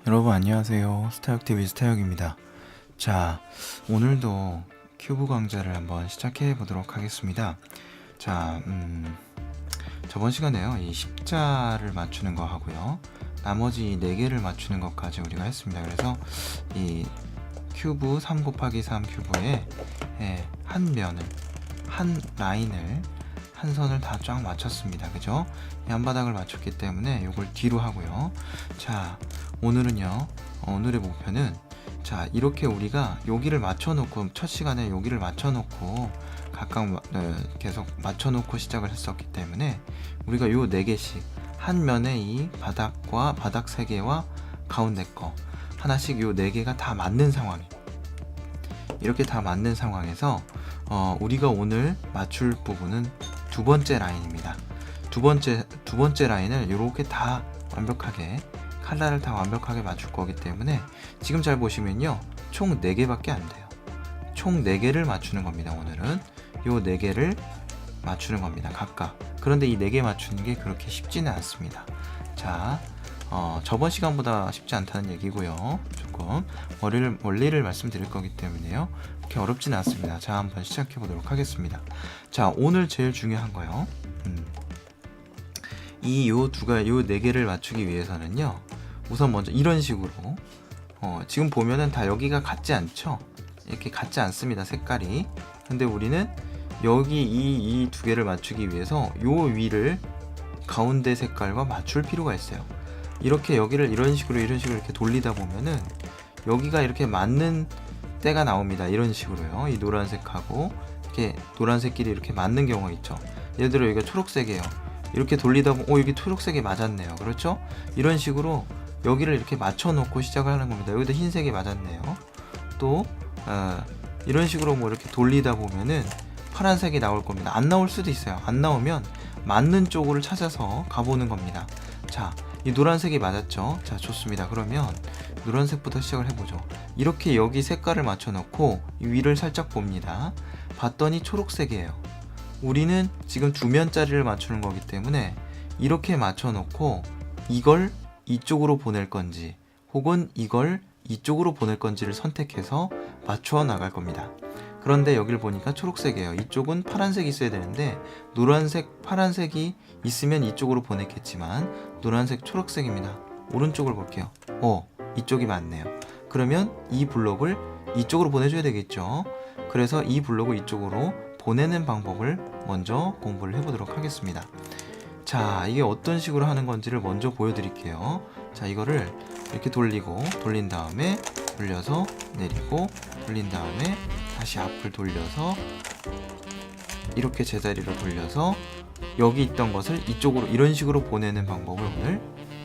여러분 안녕하세요. 스타역TV 스타역입니다. 자, 오늘도 큐브 강좌를 한번 시작해 보도록 하겠습니다. 자, 저번 시간에요, 이 십자를 맞추는 거 하고요, 나머지 4개를 맞추는 것까지 우리가 했습니다. 그래서 이 큐브 3 곱하기 3 큐브에 한 면을, 한 라인을, 한 선을 다 쫙 맞췄습니다. 그죠? 한 바닥을 맞췄기 때문에 이걸 뒤로 하고요. 자, 오늘은요, 오늘의 목표는, 자, 이렇게 우리가 여기를 맞춰놓고, 첫 시간에 여기를 맞춰놓고 각각 계속 맞춰놓고 시작을 했었기 때문에 우리가 요 4개씩 한 면에 이 바닥과 바닥 3개와 가운데 거 하나씩 요 4개가 다 맞는 상황, 이렇게 다 맞는 상황에서 우리가 오늘 맞출 부분은 두 번째 라인입니다. 두 번째 라인을 이렇게 다 완벽하게, 칼라를 다 완벽하게 맞출 거기 때문에 지금 잘 보시면요, 총 4개밖에 안 돼요. 총 4개를 맞추는 겁니다. 오늘은 요 4개를 맞추는 겁니다, 각각. 그런데 이 4개 맞추는 게 그렇게 쉽지는 않습니다. 자, 저번 시간보다 쉽지 않다는 얘기고요. 조금 원리를 말씀드릴 거기 때문에요, 그렇게 어렵지는 않습니다. 자, 한번 시작해 보도록 하겠습니다. 자, 오늘 제일 중요한 거요, 요 4개를 맞추기 위해서는요, 우선 먼저 이런 식으로, 지금 보면은 다 여기가 같지 않죠? 이렇게 같지 않습니다, 색깔이. 근데 우리는 여기 이 2개를 맞추기 위해서 요 위를 가운데 색깔과 맞출 필요가 있어요. 이렇게 여기를 이런 식으로 이렇게 돌리다 보면은 여기가 이렇게 맞는 때가 나옵니다. 이런 식으로요. 이 노란색하고 이렇게 노란색끼리 이렇게 맞는 경우가 있죠. 예를 들어 여기가 초록색이에요. 이렇게 돌리다 보면 여기 초록색이 맞았네요. 그렇죠? 이런 식으로 여기를 이렇게 맞춰 놓고 시작을 하는 겁니다. 여기도 흰색이 맞았네요. 또 이런 식으로 뭐 이렇게 돌리다 보면은 파란색이 나올 겁니다. 안 나올 수도 있어요. 안 나오면 맞는 쪽을 찾아서 가보는 겁니다. 자, 이 노란색이 맞았죠? 자, 좋습니다. 그러면 노란색부터 시작을 해보죠. 이렇게 여기 색깔을 맞춰 놓고 이 위를 살짝 봅니다. 봤더니 초록색이에요. 우리는 지금 2면짜리를 맞추는 거기 때문에 이렇게 맞춰 놓고 이걸 이쪽으로 보낼 건지 혹은 이걸 이쪽으로 보낼 건지를 선택해서 맞춰 나갈 겁니다. 그런데 여기를 보니까 초록색이에요. 이쪽은 파란색이 있어야 되는데 노란색, 파란색이 있으면 이쪽으로 보냈겠지만 노란색, 초록색입니다. 오른쪽을 볼게요. 이쪽이 맞네요. 그러면 이 블록을 이쪽으로 보내줘야 되겠죠. 그래서 이 블록을 이쪽으로 보내는 방법을 먼저 공부를 해보도록 하겠습니다. 자, 이게 어떤 식으로 하는 건지를 먼저 보여드릴게요. 자, 이거를 이렇게 돌린 다음에 돌려서 내리고, 돌린 다음에 다시 앞을 돌려서 이렇게 제자리로 돌려서 여기 있던 것을 이쪽으로 이런 식으로 보내는 방법을 오늘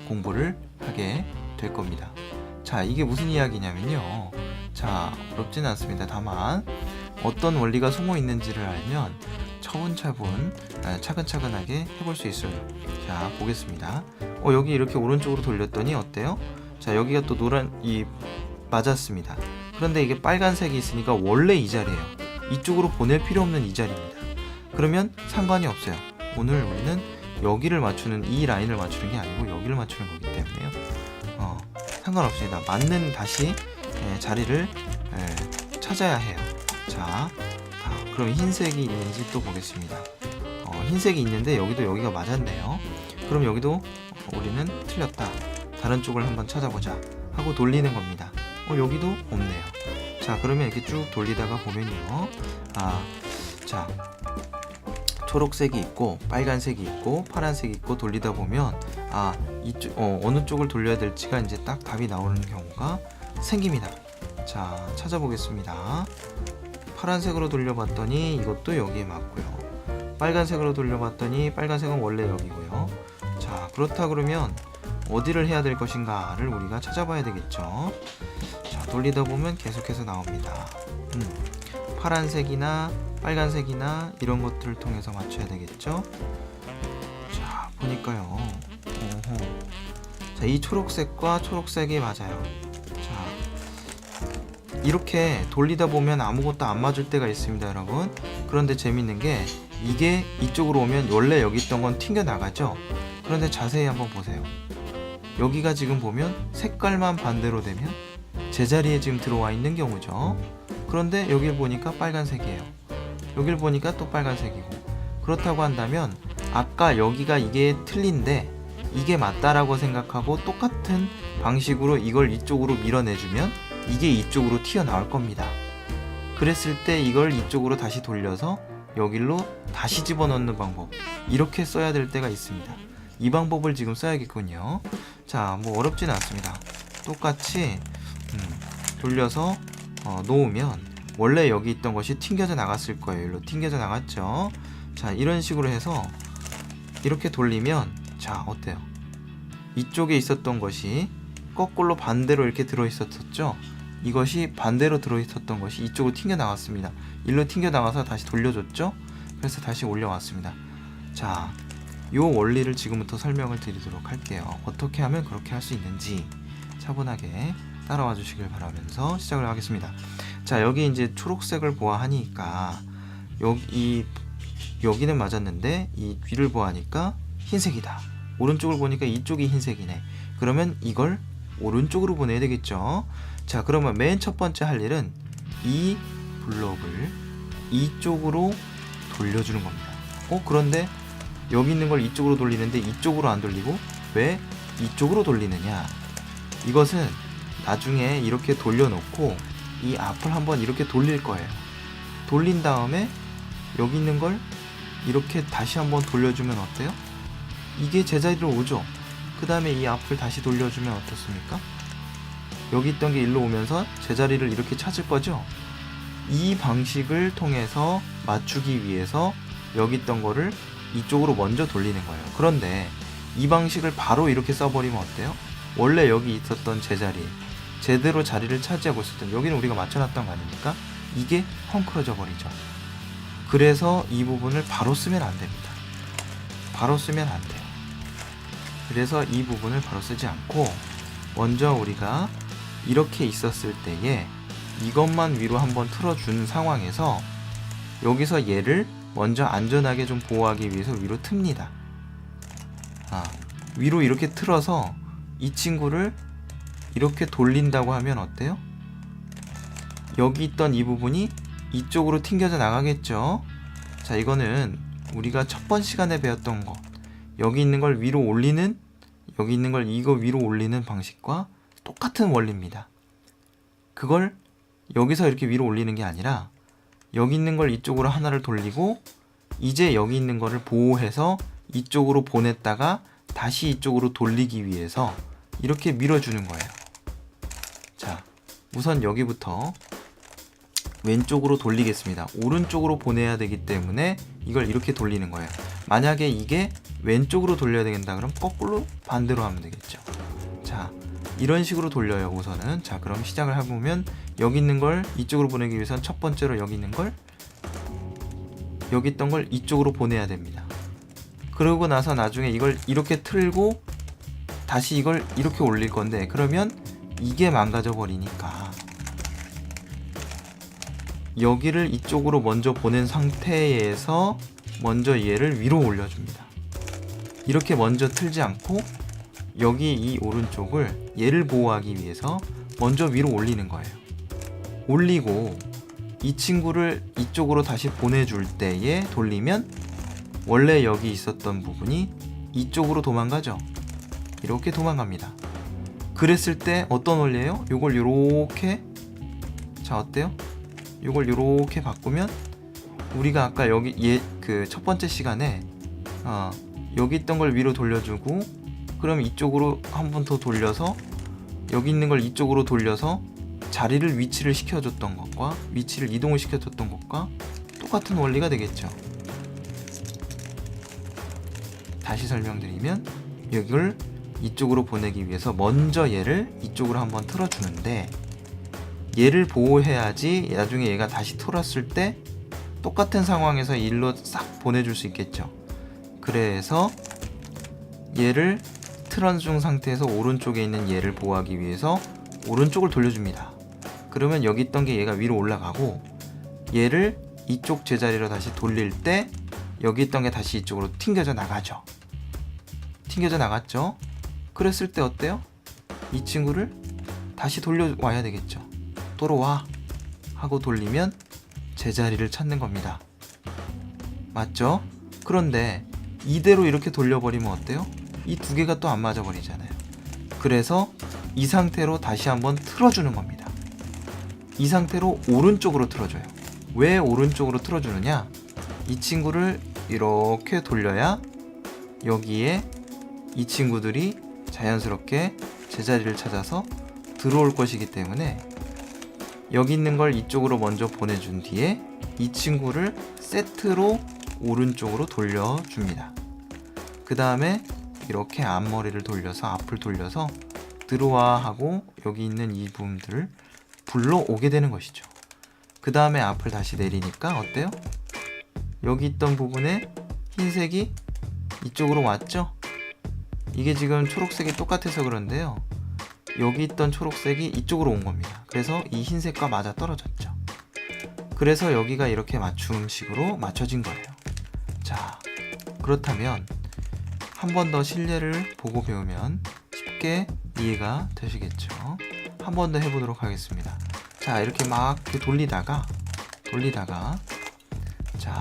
공부를 하게 될 겁니다. 자, 이게 무슨 이야기냐면요, 자, 어렵지는 않습니다. 다만 어떤 원리가 숨어 있는지를 알면 차분차분 차근차근하게 해볼 수 있어요. 자, 보겠습니다. 여기 이렇게 오른쪽으로 돌렸더니 어때요? 자, 여기가 또 맞았습니다. 그런데 이게 빨간색이 있으니까 원래 이 자리예요. 이쪽으로 보낼 필요 없는 이 자리입니다. 그러면 상관이 없어요. 오늘 우리는 여기를 맞추는, 이 라인을 맞추는 게 아니고 여기를 맞추는 거기 때문에요, 상관없습니다. 맞는 다시 자리를 찾아야 해요. 자, 그럼 흰색이 있는지 또 보겠습니다. 흰색이 있는데 여기가 맞았네요. 그럼 여기도 우리는 틀렸다, 다른 쪽을 한번 찾아보자 하고 돌리는 겁니다. 여기도 없네요. 자, 그러면 이렇게 쭉 돌리다가 보면요, 자, 초록색이 있고 빨간색이 있고 파란색이 있고 돌리다 보면 이쪽 어느 쪽을 돌려야 될지가 이제 딱 답이 나오는 경우가 생깁니다. 자, 찾아보겠습니다. 파란색으로 돌려봤더니 이것도 여기에 맞고요. 빨간색으로 돌려봤더니 빨간색은 원래 여기고요. 자, 그렇다 그러면 어디를 해야 될 것인가를 우리가 찾아봐야 되겠죠. 자, 돌리다 보면 계속해서 나옵니다. 파란색이나 빨간색이나 이런 것들을 통해서 맞춰야 되겠죠. 자, 보니까요, 자, 이 초록색과 초록색이 맞아요. 자, 이렇게 돌리다 보면 아무것도 안 맞을 때가 있습니다, 여러분. 그런데 재밌는 게 이게 이쪽으로 오면 원래 여기 있던 건 튕겨 나가죠. 그런데 자세히 한번 보세요. 여기가 지금 보면 색깔만 반대로 되면 제자리에 지금 들어와 있는 경우죠. 그런데 여길 보니까 빨간색이에요. 여길 보니까 또 빨간색이고. 그렇다고 한다면 아까 여기가 이게 틀린데 이게 맞다라고 생각하고 똑같은 방식으로 이걸 이쪽으로 밀어내주면 이게 이쪽으로 튀어나올 겁니다. 그랬을 때 이걸 이쪽으로 다시 돌려서 여길로 다시 집어넣는 방법, 이렇게 써야 될 때가 있습니다. 이 방법을 지금 써야겠군요. 자, 뭐 어렵진 않습니다. 똑같이 돌려서 놓으면 원래 여기 있던 것이 튕겨져 나갔을 거예요. 일로 튕겨져 나갔죠. 자, 이런 식으로 해서 이렇게 돌리면, 자, 어때요? 이쪽에 있었던 것이 거꾸로 반대로 이렇게 들어있었죠. 이것이 반대로 들어있었던 것이 이쪽으로 튕겨 나갔습니다. 일로 튕겨 나가서 다시 돌려줬죠. 그래서 다시 올려왔습니다. 자, 요 원리를 지금부터 설명을 드리도록 할게요. 어떻게 하면 그렇게 할 수 있는지 차분하게 따라와 주시길 바라면서 시작을 하겠습니다. 자, 여기 이제 초록색을 보아하니까 여기는 맞았는데 이 뒤를 보아하니까 흰색이다. 오른쪽을 보니까 이쪽이 흰색이네. 그러면 이걸 오른쪽으로 보내야 되겠죠. 자, 그러면 맨 첫 번째 할 일은 이 블록을 이쪽으로 돌려주는 겁니다. 그런데 여기 있는 걸 이쪽으로 돌리는데 이쪽으로 안 돌리고 왜 이쪽으로 돌리느냐? 이것은 나중에 이렇게 돌려놓고 이 앞을 한번 이렇게 돌릴 거예요. 돌린 다음에 여기 있는 걸 이렇게 다시 한번 돌려주면 어때요? 이게 제자리로 오죠. 그 다음에 이 앞을 다시 돌려주면 어떻습니까? 여기 있던 게 일로 오면서 제자리를 이렇게 찾을 거죠. 이 방식을 통해서 맞추기 위해서 여기 있던 거를 이쪽으로 먼저 돌리는 거예요. 그런데 이 방식을 바로 이렇게 써버리면 어때요? 원래 여기 있었던 제자리, 제대로 자리를 차지하고 있었던, 여기는 우리가 맞춰놨던 거 아닙니까? 이게 헝클어져 버리죠. 그래서 이 부분을 바로 쓰면 안 됩니다. 바로 쓰면 안 돼요. 그래서 이 부분을 바로 쓰지 않고 먼저 우리가 이렇게 있었을 때에 이것만 위로 한번 틀어준 상황에서 여기서 얘를 먼저 안전하게 좀 보호하기 위해서 위로 틉니다. 위로 이렇게 틀어서 이 친구를 이렇게 돌린다고 하면 어때요? 여기 있던 이 부분이 이쪽으로 튕겨져 나가겠죠. 자, 이거는 우리가 첫 번 시간에 배웠던 거, 여기 있는 걸 위로 올리는, 여기 있는 걸 이거 위로 올리는 방식과 똑같은 원리입니다. 그걸 여기서 이렇게 위로 올리는 게 아니라 여기 있는 걸 이쪽으로 하나를 돌리고 이제 여기 있는 거를 보호해서 이쪽으로 보냈다가 다시 이쪽으로 돌리기 위해서 이렇게 밀어주는 거예요. 자, 우선 여기부터 왼쪽으로 돌리겠습니다. 오른쪽으로 보내야 되기 때문에 이걸 이렇게 돌리는 거예요. 만약에 이게 왼쪽으로 돌려야 된다 그럼 거꾸로 반대로 하면 되겠죠. 자, 이런 식으로 돌려요, 우선은. 자, 그럼 시작을 해보면 여기 있는 걸 이쪽으로 보내기 위해서는 첫 번째로 여기 있는 걸, 여기 있던 걸 이쪽으로 보내야 됩니다. 그러고 나서 나중에 이걸 이렇게 틀고 다시 이걸 이렇게 올릴 건데, 그러면 이게 망가져 버리니까 여기를 이쪽으로 먼저 보낸 상태에서 먼저 얘를 위로 올려줍니다. 이렇게 먼저 틀지 않고 여기 이 오른쪽을 얘를 보호하기 위해서 먼저 위로 올리는 거예요. 올리고 이 친구를 이쪽으로 다시 보내줄 때에 돌리면 원래 여기 있었던 부분이 이쪽으로 도망가죠. 이렇게 도망갑니다. 그랬을 때 어떤 원리예요? 요걸 요렇게, 자, 어때요? 요걸 요렇게 바꾸면 우리가 아까 여기 그 첫 번째 시간에 여기 있던 걸 위로 돌려주고 그럼 이쪽으로 한 번 더 돌려서 여기 있는 걸 이쪽으로 돌려서 자리를 위치를 시켜줬던 것과 위치를 이동을 시켜줬던 것과 똑같은 원리가 되겠죠. 다시 설명드리면 여기를 이쪽으로 보내기 위해서 먼저 얘를 이쪽으로 한번 틀어주는데 얘를 보호해야지 나중에 얘가 다시 틀었을 때 똑같은 상황에서 일로 싹 보내줄 수 있겠죠. 그래서 얘를 틀어준 상태에서 오른쪽에 있는 얘를 보호하기 위해서 오른쪽을 돌려줍니다. 그러면 여기 있던 게 얘가 위로 올라가고 얘를 이쪽 제자리로 다시 돌릴 때 여기 있던 게 다시 이쪽으로 튕겨져 나가죠. 튕겨져 나갔죠. 그랬을 때 어때요? 이 친구를 다시 돌려와야 되겠죠. 돌아와 하고 돌리면 제자리를 찾는 겁니다. 맞죠? 그런데 이대로 이렇게 돌려버리면 어때요? 이 두 개가 또 안 맞아버리잖아요. 그래서 이 상태로 다시 한번 틀어주는 겁니다. 이 상태로 오른쪽으로 틀어줘요. 왜 오른쪽으로 틀어주느냐? 이 친구를 이렇게 돌려야 여기에 이 친구들이 자연스럽게 제자리를 찾아서 들어올 것이기 때문에 여기 있는 걸 이쪽으로 먼저 보내준 뒤에 이 친구를 세트로 오른쪽으로 돌려줍니다. 그 다음에 이렇게 앞머리를 돌려서 앞을 돌려서 들어와 하고 여기 있는 이 부분들을 불러오게 되는 것이죠. 그 다음에 앞을 다시 내리니까 어때요? 여기 있던 부분에 흰색이 이쪽으로 왔죠? 이게 지금 초록색이 똑같아서 그런데요. 여기 있던 초록색이 이쪽으로 온 겁니다. 그래서 이 흰색과 맞아 떨어졌죠. 그래서 여기가 이렇게 맞춤식으로 맞춰진 거예요. 자, 그렇다면 한 번 더 실례를 보고 배우면 쉽게 이해가 되시겠죠. 한 번 더 해보도록 하겠습니다. 자, 이렇게 막 돌리다가 자,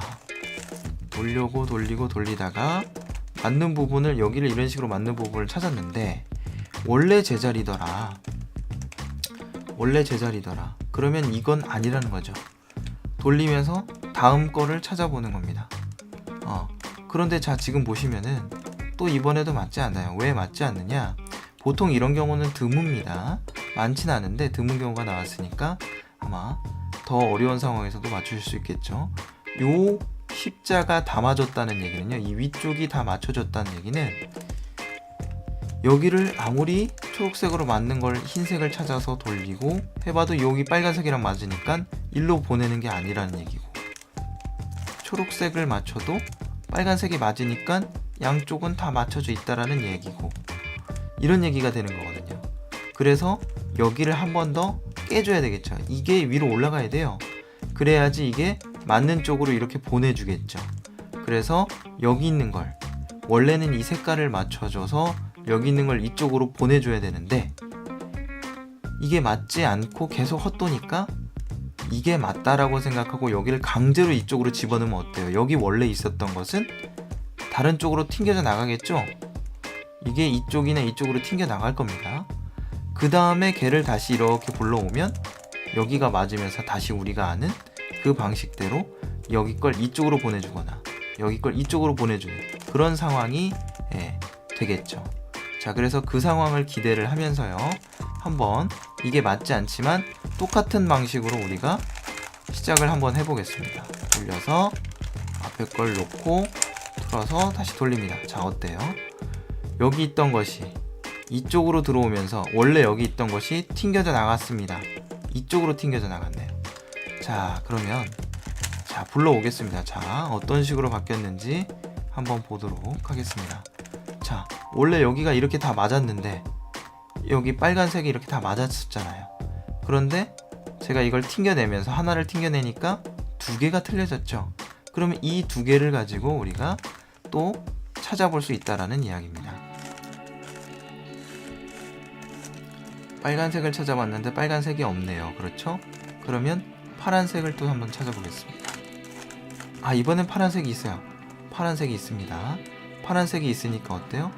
돌리다가 맞는 부분을 여기를 이런 식으로 맞는 부분을 찾았는데 원래 제자리더라. 그러면 이건 아니라는 거죠. 돌리면서 다음 거를 찾아보는 겁니다. 그런데 자, 지금 보시면은 또 이번에도 맞지 않아요. 왜 맞지 않느냐? 보통 이런 경우는 드뭅니다. 많진 않은데 드문 경우가 나왔으니까 아마 더 어려운 상황에서도 맞추실 수 있겠죠. 요 십자가 다 맞았다는 얘기는요, 이 위쪽이 다 맞춰졌다는 얘기는 여기를 아무리 초록색으로 맞는 걸 흰색을 찾아서 돌리고 해봐도 여기 빨간색이랑 맞으니까 일로 보내는 게 아니라는 얘기고, 초록색을 맞춰도 빨간색이 맞으니까 양쪽은 다 맞춰져 있다라는 얘기고, 이런 얘기가 되는 거거든요. 그래서 여기를 한 번 더 깨줘야 되겠죠. 이게 위로 올라가야 돼요. 그래야지 이게 맞는 쪽으로 이렇게 보내주겠죠. 그래서 여기 있는 걸 원래는 이 색깔을 맞춰줘서 여기 있는 걸 이쪽으로 보내줘야 되는데 이게 맞지 않고 계속 헛도니까 이게 맞다라고 생각하고 여기를 강제로 이쪽으로 집어넣으면 어때요? 여기 원래 있었던 것은 다른 쪽으로 튕겨져 나가겠죠? 이게 이쪽이나 이쪽으로 튕겨 나갈 겁니다. 그 다음에 걔를 다시 이렇게 불러오면 여기가 맞으면서 다시 우리가 아는 그 방식대로 여기 걸 이쪽으로 보내주거나 여기 걸 이쪽으로 보내주는 그런 상황이 되겠죠. 자, 그래서 그 상황을 기대를 하면서요, 한번 이게 맞지 않지만 똑같은 방식으로 우리가 시작을 한번 해보겠습니다. 돌려서 앞에 걸 놓고 틀어서 다시 돌립니다. 자, 어때요? 여기 있던 것이 이쪽으로 들어오면서 원래 여기 있던 것이 튕겨져 나갔습니다. 이쪽으로 튕겨져 나갔네요. 자, 그러면 자, 불러오겠습니다. 자, 어떤 식으로 바뀌었는지 한번 보도록 하겠습니다. 자, 원래 여기가 이렇게 다 맞았는데 여기 빨간색이 이렇게 다 맞았었잖아요. 그런데 제가 이걸 튕겨내면서 하나를 튕겨내니까 두 개가 틀려졌죠. 그러면 이 두 개를 가지고 우리가 또 찾아볼 수 있다라는 이야기입니다. 빨간색을 찾아봤는데 빨간색이 없네요. 그렇죠? 그러면 파란색을 또 한번 찾아보겠습니다. 아, 이번엔 파란색이 있어요. 파란색이 있습니다. 파란색이 있으니까 어때요?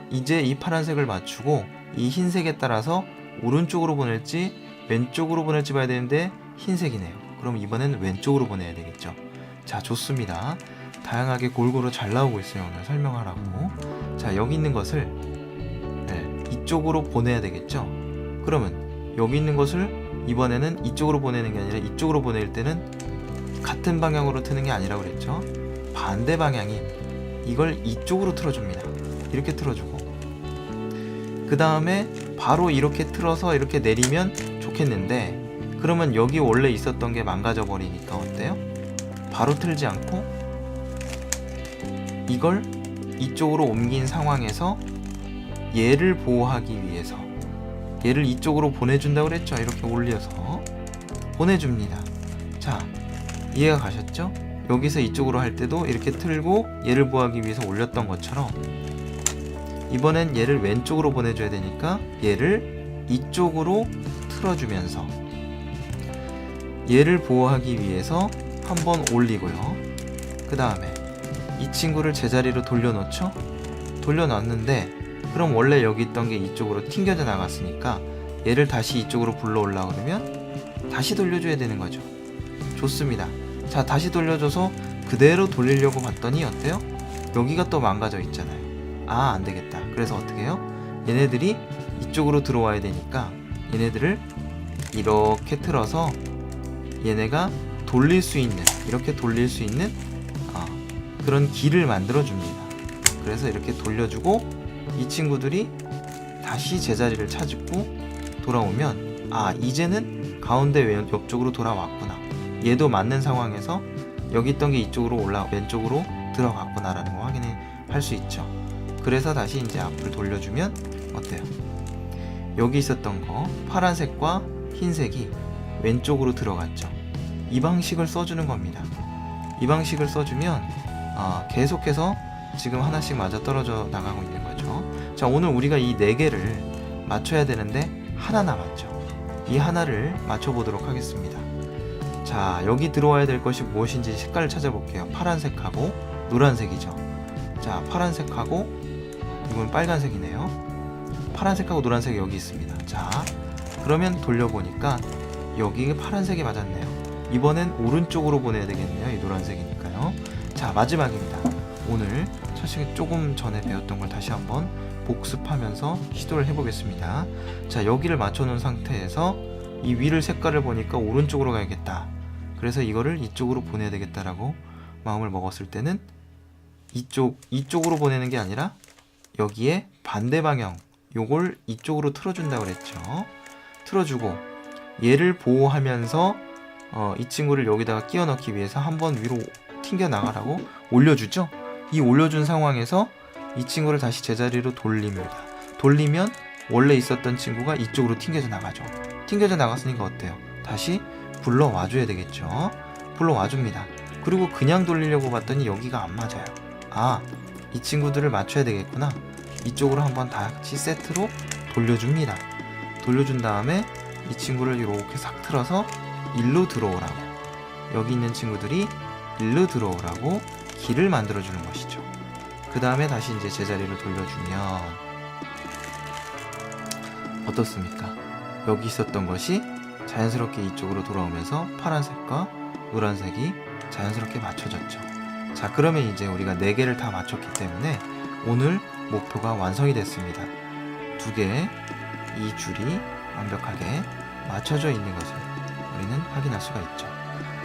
이제 이 파란색을 맞추고 이 흰색에 따라서 오른쪽으로 보낼지 왼쪽으로 보낼지 봐야 되는데 흰색이네요. 그럼 이번엔 왼쪽으로 보내야 되겠죠. 자, 좋습니다. 다양하게 골고루 잘 나오고 있어요. 오늘 설명하라고. 자, 여기 있는 것을 이쪽으로 보내야 되겠죠. 그러면 여기 있는 것을 이번에는 이쪽으로 보내는 게 아니라 이쪽으로 보낼 때는 같은 방향으로 트는 게 아니라 그랬죠. 반대 방향인 이걸 이쪽으로 틀어줍니다. 이렇게 틀어주고 그 다음에 바로 이렇게 틀어서 이렇게 내리면 좋겠는데 그러면 여기 원래 있었던 게 망가져 버리니까 어때요? 바로 틀지 않고 이걸 이쪽으로 옮긴 상황에서 얘를 보호하기 위해서 얘를 이쪽으로 보내준다고 그랬죠. 이렇게 올려서 보내줍니다. 자, 이해가 가셨죠? 여기서 이쪽으로 할 때도 이렇게 틀고 얘를 보호하기 위해서 올렸던 것처럼 이번엔 얘를 왼쪽으로 보내줘야 되니까 얘를 이쪽으로 틀어주면서 얘를 보호하기 위해서 한번 올리고요. 그 다음에 이 친구를 제자리로 돌려놓죠. 돌려놨는데 그럼 원래 여기 있던 게 이쪽으로 튕겨져 나갔으니까 얘를 다시 이쪽으로 불러올라 그러면 다시 돌려줘야 되는 거죠. 좋습니다. 자, 다시 돌려줘서 그대로 돌리려고 봤더니 어때요? 여기가 또 망가져 있잖아요. 아, 안 되겠다. 그래서 어떻게 해요? 얘네들이 이쪽으로 들어와야 되니까 얘네들을 이렇게 틀어서 얘네가 돌릴 수 있는, 이렇게 돌릴 수 있는 그런 길을 만들어 줍니다. 그래서 이렇게 돌려주고 이 친구들이 다시 제자리를 찾고 돌아오면 이제는 가운데 옆쪽으로 돌아왔구나. 얘도 맞는 상황에서 여기 있던 게 이쪽으로 왼쪽으로 들어갔구나 라는 거 확인할 수 있죠. 그래서 다시 이제 앞을 돌려주면 어때요? 여기 있었던 거 파란색과 흰색이 왼쪽으로 들어갔죠. 이 방식을 써주는 겁니다. 이 방식을 써주면 계속해서 지금 하나씩 맞아 떨어져 나가고 있는 거죠. 자, 오늘 우리가 이 4개를 맞춰야 되는데 하나 남았죠. 이 하나를 맞춰보도록 하겠습니다. 자, 여기 들어와야 될 것이 무엇인지 색깔을 찾아볼게요. 파란색하고 노란색이죠. 자, 파란색하고 이건 빨간색이네요. 파란색하고 노란색이 여기 있습니다. 자, 그러면 돌려보니까 여기 파란색이 맞았네요. 이번엔 오른쪽으로 보내야 되겠네요. 이 노란색이니까요. 자, 마지막입니다. 오늘 첫 시간 조금 전에 배웠던 걸 다시 한번 복습하면서 시도를 해보겠습니다. 자, 여기를 맞춰놓은 상태에서 이 위를 색깔을 보니까 오른쪽으로 가야겠다. 그래서 이거를 이쪽으로 보내야 되겠다라고 마음을 먹었을 때는 이쪽으로 보내는 게 아니라 여기에 반대 방향, 요걸 이쪽으로 틀어준다고 그랬죠. 틀어주고 얘를 보호하면서 이 친구를 여기다가 끼워 넣기 위해서 한번 위로 튕겨 나가라고 올려주죠. 이 올려준 상황에서 이 친구를 다시 제자리로 돌립니다. 돌리면 원래 있었던 친구가 이쪽으로 튕겨져 나가죠. 튕겨져 나갔으니까 어때요? 다시 불러와줘야 되겠죠. 불러와줍니다. 그리고 그냥 돌리려고 봤더니 여기가 안 맞아요. 이 친구들을 맞춰야 되겠구나. 이쪽으로 한번 다시 세트로 돌려줍니다. 돌려준 다음에 이 친구를 이렇게 싹 틀어서 일로 들어오라고, 여기 있는 친구들이 일로 들어오라고 길을 만들어주는 것이죠. 그 다음에 다시 이제 제자리로 돌려주면 어떻습니까? 여기 있었던 것이 자연스럽게 이쪽으로 돌아오면서 파란색과 노란색이 자연스럽게 맞춰졌죠. 자, 그러면 이제 우리가 4개를 다 맞췄기 때문에 오늘 목표가 완성이 됐습니다. 2개, 이 줄이 완벽하게 맞춰져 있는 것을 우리는 확인할 수가 있죠.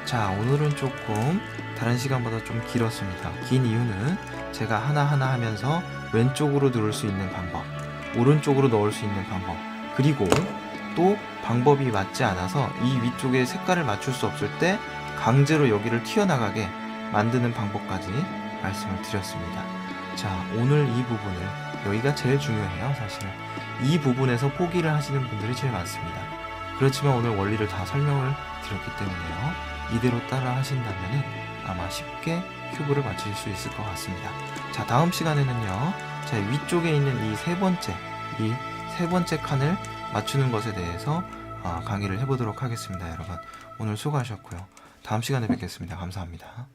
자, 오늘은 조금 다른 시간보다 좀 길었습니다. 긴 이유는 제가 하나하나 하면서 왼쪽으로 넣을 수 있는 방법, 오른쪽으로 넣을 수 있는 방법, 그리고 또 방법이 맞지 않아서 이 위쪽에 색깔을 맞출 수 없을 때 강제로 여기를 튀어나가게 만드는 방법까지 말씀을 드렸습니다. 자, 오늘 이 부분을, 여기가 제일 중요해요. 사실 이 부분에서 포기를 하시는 분들이 제일 많습니다. 그렇지만 오늘 원리를 다 설명을 드렸기 때문에요, 이대로 따라 하신다면 아마 쉽게 큐브를 맞추실 수 있을 것 같습니다. 자, 다음 시간에는요, 자, 위쪽에 있는 이 세 번째 칸을 맞추는 것에 대해서 강의를 해보도록 하겠습니다. 여러분, 오늘 수고하셨고요. 다음 시간에 뵙겠습니다. 감사합니다.